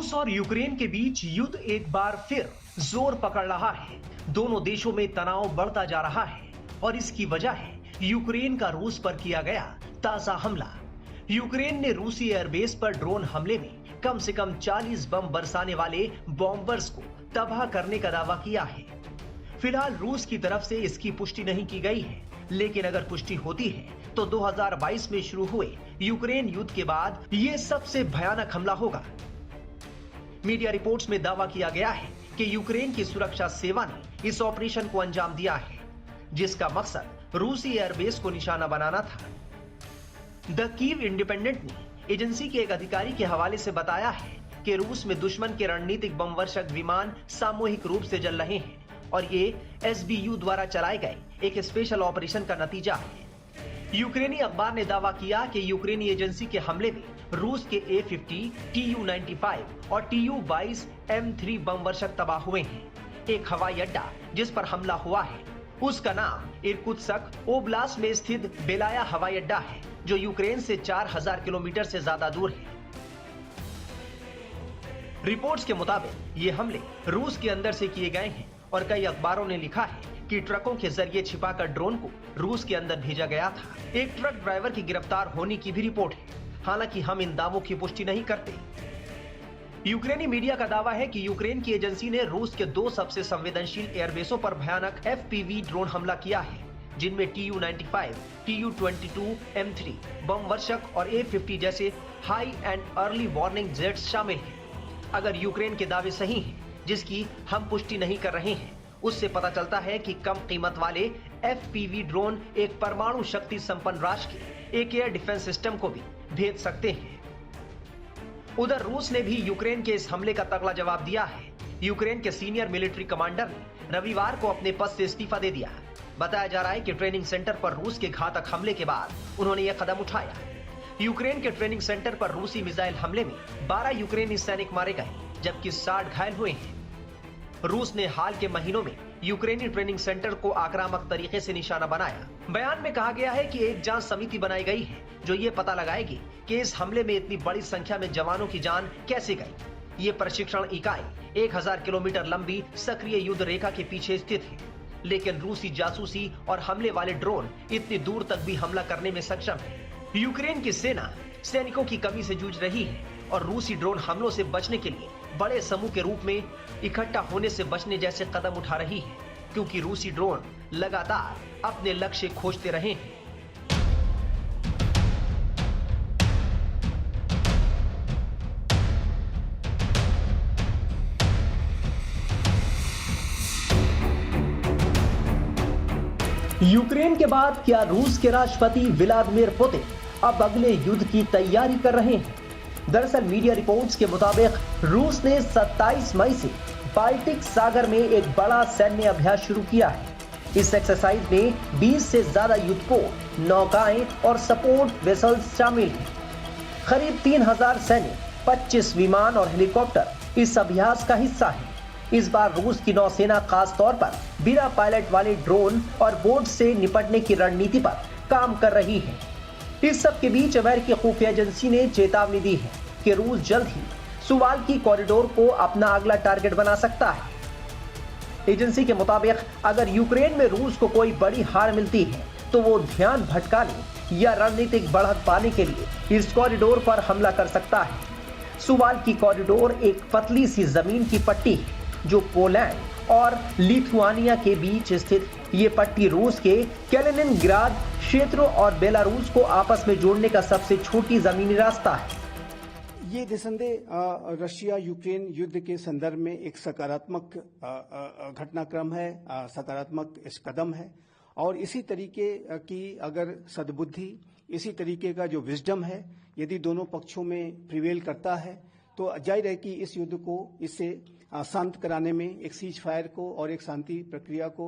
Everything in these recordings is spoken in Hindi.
रूस और यूक्रेन के बीच युद्ध एक बार फिर जोर पकड़ रहा है। दोनों देशों में तनाव बढ़ता जा रहा है और इसकी वजह है यूक्रेन का रूस पर किया गया ताजा हमला। यूक्रेन ने रूसी एयरबेस पर ड्रोन हमले में कम से कम 40 बम बरसाने वाले बॉम्बर्स को तबाह करने का दावा किया है। फिलहाल रूस की तरफ से इसकी पुष्टि नहीं की गई है, लेकिन अगर पुष्टि होती है तो 2022 में शुरू हुए यूक्रेन युद्ध के बाद यह सबसे भयानक हमला होगा। मीडिया रिपोर्ट्स में दावा किया गया है कि यूक्रेन की सुरक्षा सेवा ने इस ऑपरेशन को अंजाम दिया है, जिसका मकसद रूसी एयरबेस को निशाना बनाना था। द कीव इंडिपेंडेंट ने एजेंसी के एक अधिकारी के हवाले से बताया है कि रूस में दुश्मन के रणनीतिक बमवर्षक विमान सामूहिक रूप से जल रहे हैं और ये एसबीयू द्वारा चलाए गए एक स्पेशल ऑपरेशन का नतीजा है। यूक्रेनी अखबार ने दावा किया कि यूक्रेनी एजेंसी के हमले में रूस के A-50, Tu-95 और Tu-22 M3 बमवर्षक तबाह हुए हैं। एक हवाई अड्डा जिस पर हमला हुआ है उसका नाम इरकुत्स्क ओब्लास्ट में स्थित बेलाया हवाई अड्डा है, जो यूक्रेन से 4000 किलोमीटर से ज्यादा दूर है। रिपोर्ट्स के मुताबिक ये हमले रूस के अंदर से किए गए हैं और कई अखबारों ने लिखा है कि ट्रकों के जरिए छिपाकर ड्रोन को रूस के अंदर भेजा गया था। एक ट्रक ड्राइवर की गिरफ्तार होने की भी रिपोर्ट है, हालांकि हम इन दावों की पुष्टि नहीं करते। यूक्रेनी मीडिया का दावा है कि यूक्रेन की एजेंसी ने रूस के 2 सबसे संवेदनशील एयरबेसों पर भयानक FPV ड्रोन हमला किया है, जिनमें Tu-95, Tu-22 M3 बमवर्षक और A-50 जैसे high and early warning jets शामिल हैं। अगर यूक्रेन के दावे सही हैं, जिसकी हम पुष्टि नहीं कर रहे हैं, उससे पता चलता है कि कम कीमत वाले FPV ड्रोन एक परमाणु शक्ति संपन्न राष्ट्र के एक एयर डिफेंस सिस्टम को भी भेज सकते हैं। उधर रूस ने भी यूक्रेन के इस हमले का तगड़ा जवाब दिया है। यूक्रेन के सीनियर मिलिट्री कमांडर ने रविवार को अपने पद से इस्तीफा दे दिया। बताया जा रहा है कि ट्रेनिंग सेंटर पर रूस के घातक हमले के बाद उन्होंने यह कदम उठाया। यूक्रेन के ट्रेनिंग सेंटर पर रूसी मिसाइल हमले में 12 यूक्रेनी सैनिक मारे गए, जबकि 60 घायल हुए हैं। रूस ने हाल के महीनों में यूक्रेनी ट्रेनिंग सेंटर को आक्रामक तरीके से निशाना बनाया। बयान में कहा गया है कि एक जांच समिति बनाई गई है जो ये पता लगाएगी कि इस हमले में इतनी बड़ी संख्या में जवानों की जान कैसे गई। ये प्रशिक्षण इकाई 1000 किलोमीटर लंबी सक्रिय युद्ध रेखा के पीछे स्थित है, लेकिन रूसी जासूसी और हमले वाले ड्रोन इतनी दूर तक भी हमला करने में सक्षम है। यूक्रेन की सेना सैनिकों की कमी से जूझ रही है और रूसी ड्रोन हमलों से बचने के लिए बड़े समूह के रूप में इकट्ठा होने से बचने जैसे कदम उठा रही है, क्योंकि रूसी ड्रोन लगातार अपने लक्ष्य खोजते रहे हैं। यूक्रेन के बाद क्या रूस के राष्ट्रपति व्लादिमीर पुतिन अब अगले युद्ध की तैयारी कर रहे हैं? दरअसल मीडिया रिपोर्ट्स के मुताबिक रूस ने 27 मई से बाल्टिक सागर में एक बड़ा सैन्य अभ्यास शुरू किया है। इस एक्सरसाइज में 20 से ज्यादा युद्धपोत, नौकाएं और सपोर्ट वेसल्स शामिल हैं। करीब 3000 सैनिक, 25 विमान और हेलीकॉप्टर इस अभ्यास का हिस्सा है। इस बार रूस की नौसेना खास तौर पर बिना पायलट वाले ड्रोन और बोट से निपटने की रणनीति पर काम कर रही है। इस सब के बीच अमेरिकी खुफिया एजेंसी ने चेतावनी दी है कि रूस जल्द ही सुवाल्की कॉरिडोर को अपना अगला टारगेट बना सकता है। एजेंसी के मुताबिक अगर यूक्रेन में रूस को कोई बड़ी हार मिलती है तो वो ध्यान भटकाने या रणनीतिक बढ़त पाने के लिए इस कॉरिडोर पर हमला कर सकता है। सुवाल्की कॉरिडोर एक पतली सी जमीन की पट्टी है जो पोलैंड और लिथुआनिया के बीच स्थित। ये पट्टी रूस के कैलिनिनग्राड क्षेत्रों और बेलारूस को आपस में जोड़ने का सबसे छोटी जमीनी रास्ता है। ये निसंदेह रशिया यूक्रेन युद्ध के संदर्भ में एक सकारात्मक घटनाक्रम है, सकारात्मक इस कदम है और इसी तरीके की अगर सद्बुद्धि, इसी तरीके का जो विजडम है, यदि दोनों पक्षों में प्रिवेल करता है तो जाहिर है कि इस युद्ध को इससे शांत कराने में, एक सीज फायर को और एक शांति प्रक्रिया को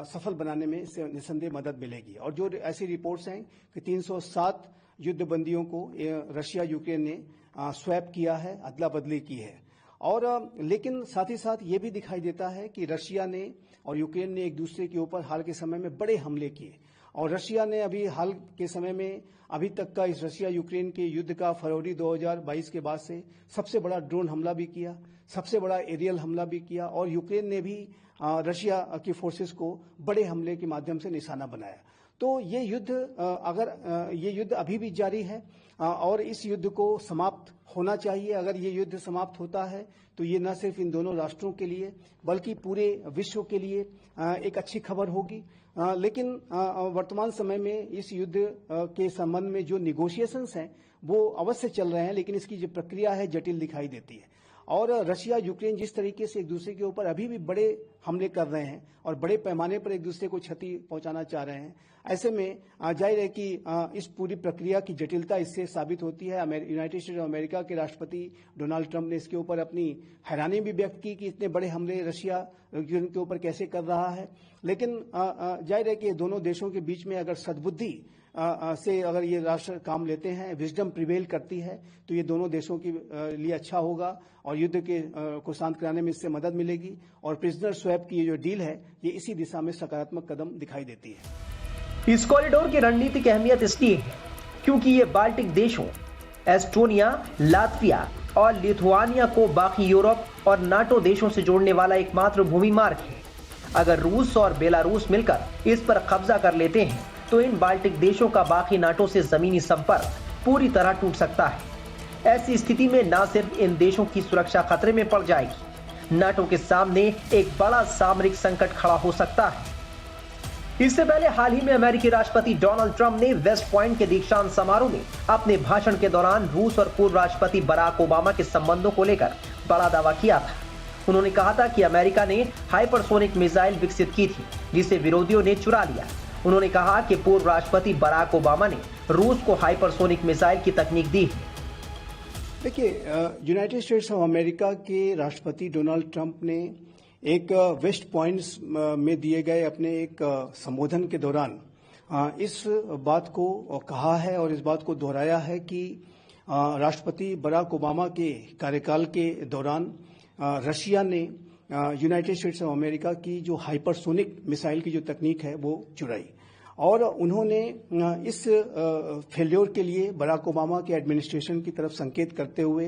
सफल बनाने में इससे निसंदेह मदद मिलेगी। और जो ऐसी रिपोर्ट्स हैं कि 307 युद्धबंदियों को रशिया यूक्रेन ने स्वैप किया है, अदला बदली की है। और लेकिन साथ ही साथ ये भी दिखाई देता है कि रशिया ने और यूक्रेन ने एक दूसरे के ऊपर हाल के समय में बड़े हमले किए और रशिया ने अभी हाल के समय में अभी तक का इस रशिया यूक्रेन के युद्ध का फरवरी 2022 के बाद से सबसे बड़ा ड्रोन हमला भी किया, सबसे बड़ा एरियल हमला भी किया और यूक्रेन ने भी रशिया की फोर्सेस को बड़े हमले के माध्यम से निशाना बनाया। तो ये युद्ध ये युद्ध अभी भी जारी है और इस युद्ध को समाप्त होना चाहिए। अगर ये युद्ध समाप्त होता है तो ये न सिर्फ इन दोनों राष्ट्रों के लिए बल्कि पूरे विश्व के लिए एक अच्छी खबर होगी। लेकिन वर्तमान समय में इस युद्ध के संबंध में जो निगोशिएशंस हैं वो अवश्य चल रहे हैं, लेकिन इसकी जो प्रक्रिया है जटिल दिखाई देती है। और रशिया यूक्रेन जिस तरीके से एक दूसरे के ऊपर अभी भी बड़े हमले कर रहे हैं और बड़े पैमाने पर एक दूसरे को क्षति पहुंचाना चाह रहे हैं, ऐसे में जाहिर है कि इस पूरी प्रक्रिया की जटिलता इससे साबित होती है। यूनाइटेड स्टेट्स ऑफ अमेरिका के राष्ट्रपति डोनाल्ड ट्रंप ने इसके ऊपर अपनी हैरानी भी व्यक्त की कि इतने बड़े हमले रशिया यूक्रेन के ऊपर कैसे कर रहा है। लेकिन जाहिर है कि दोनों देशों के बीच में अगर सद्बुद्धि से अगर ये राष्ट्र काम लेते हैं, विजडम प्रिवेल करती है, तो ये दोनों देशों के लिए अच्छा होगा और युद्ध के को शांत कराने में इससे मदद मिलेगी। और प्रिजनर स्वैप की ये जो डील है ये इसी दिशा में सकारात्मक कदम दिखाई देती है। इस कॉरिडोर की रणनीतिक अहमियत इसलिए है क्योंकि ये बाल्टिक देशों एस्टोनिया, लातविया और लिथुआनिया को बाकी यूरोप और नाटो देशों से जोड़ने वाला एकमात्र भूमि मार्ग है। अगर रूस और बेलारूस मिलकर इस पर कब्जा कर लेते हैं तो इन बाल्टिक देशों का बाकी नाटो से जमीनी संपर्क पूरी तरह टूट सकता है। ऐसी स्थिति में न सिर्फ इन देशों की सुरक्षा खतरे में पड़ जाएगी, नाटो के सामने एक बड़ा सामरिक संकट खड़ा हो सकता है। इससे पहले हाल ही में अमेरिकी राष्ट्रपति डोनाल्ड ट्रंप ने वेस्ट पॉइंट के दीक्षांत समारोह में अपने भाषण के दौरान रूस और पूर्व राष्ट्रपति बराक ओबामा के संबंधों को लेकर बड़ा दावा किया था। उन्होंने कहा था कि अमेरिका ने हाइपरसोनिक मिसाइल विकसित की थी जिसे विरोधियों ने चुरा लिया। उन्होंने कहा कि पूर्व राष्ट्रपति बराक ओबामा ने रूस को हाइपरसोनिक मिसाइल की तकनीक दी है। देखिए, यूनाइटेड स्टेट्स ऑफ अमेरिका के राष्ट्रपति डोनाल्ड ट्रंप ने एक वेस्ट पॉइंट्स में दिए गए अपने एक संबोधन के दौरान इस बात को कहा है और इस बात को दोहराया है कि राष्ट्रपति बराक ओबामा के कार्यकाल के दौरान रशिया ने यूनाइटेड स्टेट्स ऑफ अमेरिका की जो हाइपरसोनिक मिसाइल की जो तकनीक है वो चुराई। और उन्होंने इस फेल्योर के लिए बराक ओबामा के एडमिनिस्ट्रेशन की तरफ संकेत करते हुए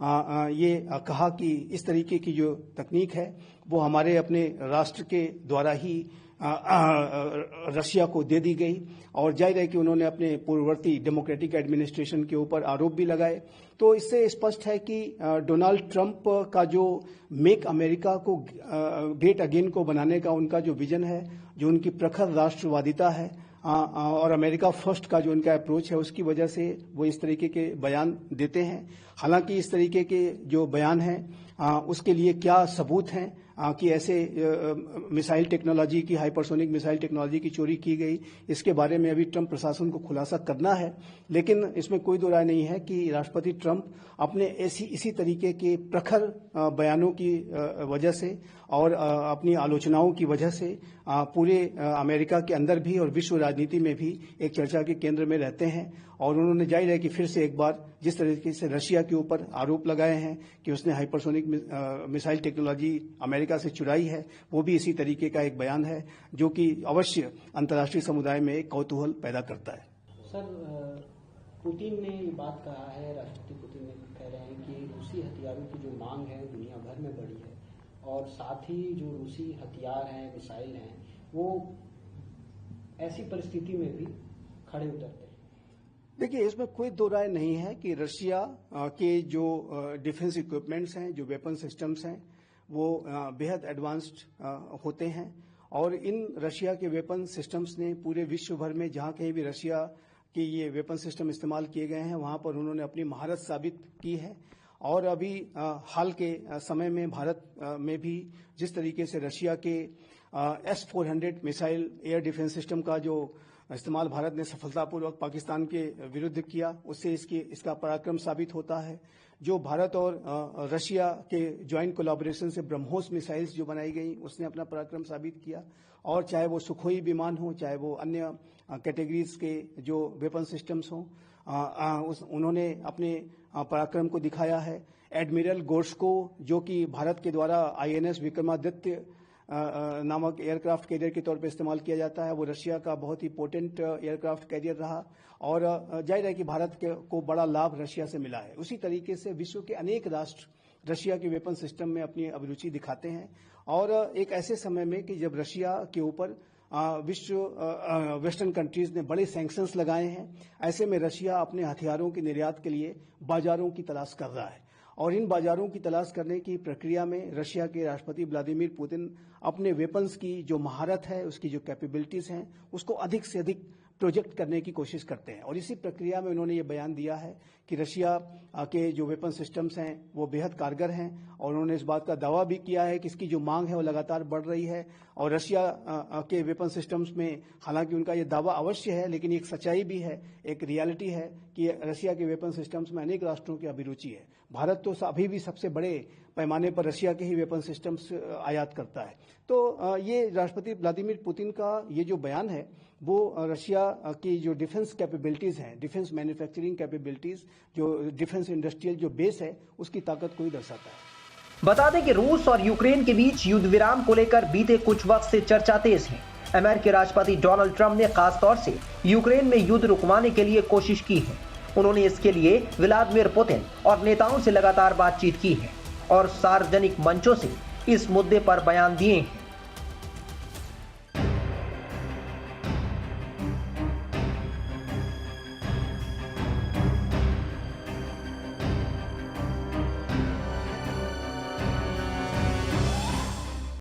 ये कहा कि इस तरीके की जो तकनीक है वो हमारे अपने राष्ट्र के द्वारा ही रशिया को दे दी गई। और जाहिर है कि उन्होंने अपने पूर्ववर्ती डेमोक्रेटिक एडमिनिस्ट्रेशन के ऊपर आरोप भी लगाए। तो इससे स्पष्ट है कि डोनाल्ड ट्रंप का जो मेक अमेरिका को ग्रेट अगेन को बनाने का उनका जो विजन है, जो उनकी प्रखर राष्ट्रवादिता है और अमेरिका फर्स्ट का जो उनका अप्रोच है, उसकी वजह से वो इस तरीके के बयान देते हैं। हालांकि इस तरीके के जो बयान हैं उसके लिए क्या सबूत हैं कि ऐसे मिसाइल टेक्नोलॉजी की, हाइपरसोनिक मिसाइल टेक्नोलॉजी की चोरी की गई, इसके बारे में अभी ट्रंप प्रशासन को खुलासा करना है। लेकिन इसमें कोई दो राय नहीं है कि राष्ट्रपति ट्रंप अपने इसी तरीके के प्रखर बयानों की वजह से और अपनी आलोचनाओं की वजह से पूरे अमेरिका के अंदर भी और विश्व राजनीति में भी एक चर्चा के केंद्र में रहते हैं। और उन्होंने जाहिर है कि फिर से एक बार जिस तरीके से रशिया के ऊपर आरोप लगाए हैं कि उसने हाइपरसोनिक मिसाइल टेक्नोलॉजी अमेरिका से चुराई है, वो भी इसी तरीके का एक बयान है जो कि अवश्य अंतर्राष्ट्रीय समुदाय में एक कौतूहल पैदा करता है। सर, पुतिन ने ये बात कहा है, राष्ट्रपति पुतिन ने कह रहे हैं कि रूसी हथियारों की जो मांग है दुनिया भर में बढ़ी है और साथ ही जो रूसी हथियार हैं, मिसाइल हैं, वो ऐसी परिस्थिति में भी खड़े उतरते हैं। देखिए, इसमें कोई दो राय नहीं है कि रशिया के जो डिफेंस इक्विपमेंट्स हैं, जो वेपन सिस्टम्स हैं, वो बेहद एडवांस्ड होते हैं। और इन रशिया के वेपन सिस्टम्स ने पूरे विश्व भर में जहां कहीं भी रशिया के ये वेपन सिस्टम इस्तेमाल किए गए हैं वहां पर उन्होंने अपनी महारत साबित की है। और अभी हाल के समय में भारत में भी जिस तरीके से रशिया के S-400 missile air defence system का जो इस्तेमाल भारत ने सफलतापूर्वक पाकिस्तान के विरुद्ध किया, उससे इसका पराक्रम साबित होता है। जो भारत और रशिया के ज्वाइंट कोलैबोरेशन से ब्रह्मोस मिसाइल्स जो बनाई गई, उसने अपना पराक्रम साबित किया। और चाहे वो सुखोई विमान हो, चाहे वो अन्य कैटेगरीज के जो वेपन सिस्टम्स हों, उन्होंने अपने पराक्रम को दिखाया है। एडमिरल गोर्स्को, जो कि भारत के द्वारा INS विक्रमादित्य नामक एयरक्राफ्ट कैरियर के तौर पर इस्तेमाल किया जाता है। वो रशिया का बहुत ही पोटेंट एयरक्राफ्ट कैरियर रहा और जाहिर है कि भारत को बड़ा लाभ रशिया से मिला है। उसी तरीके से विश्व के अनेक राष्ट्र रशिया के वेपन सिस्टम में अपनी अभिरुचि दिखाते हैं और एक ऐसे समय में कि जब रशिया के ऊपर वेस्टर्न कंट्रीज ने बड़े सैंक्शंस लगाए हैं, ऐसे में रशिया अपने हथियारों के निर्यात के लिए बाजारों की तलाश कर रहा है और इन बाजारों की तलाश करने की प्रक्रिया में रशिया के राष्ट्रपति व्लादिमीर पुतिन अपने वेपन्स की जो महारत है, उसकी जो कैपेबिलिटीज हैं, उसको अधिक से अधिक प्रोजेक्ट करने की कोशिश करते हैं और इसी प्रक्रिया में उन्होंने ये बयान दिया है कि रशिया के जो वेपन सिस्टम्स हैं वो बेहद कारगर हैं और उन्होंने इस बात का दावा भी किया है कि इसकी जो मांग है वो लगातार बढ़ रही है और रशिया के वेपन सिस्टम्स में हालांकि उनका ये दावा अवश्य है, लेकिन एक सच्चाई भी है, एक रियलिटी है कि रशिया के वेपन सिस्टम्स में अनेक राष्ट्रों की अभिरुचि है। भारत तो अभी भी सबसे बड़े पैमाने पर रशिया के ही वेपन सिस्टम्स आयात करता है। तो ये राष्ट्रपति व्लादिमीर पुतिन का ये जो बयान है वो रशिया की जो डिफेंस कैपेबिलिटीज हैं, डिफेंस मैन्युफैक्चरिंग कैपेबिलिटीज, जो डिफेंस इंडस्ट्रियल जो बेस है, उसकी ताकत को ही दर्शाता है। बता दें कि रूस और यूक्रेन के बीच युद्ध विराम को लेकर बीते कुछ वक्त से चर्चा तेज है। अमेरिकी राष्ट्रपति डोनाल्ड ट्रंप ने खासतौर से यूक्रेन में युद्ध रुकवाने के लिए कोशिश की है। उन्होंने इसके लिए व्लादिमीर पुतिन और नेताओं से लगातार बातचीत की है और सार्वजनिक मंचों से इस मुद्दे पर बयान दिए हैं।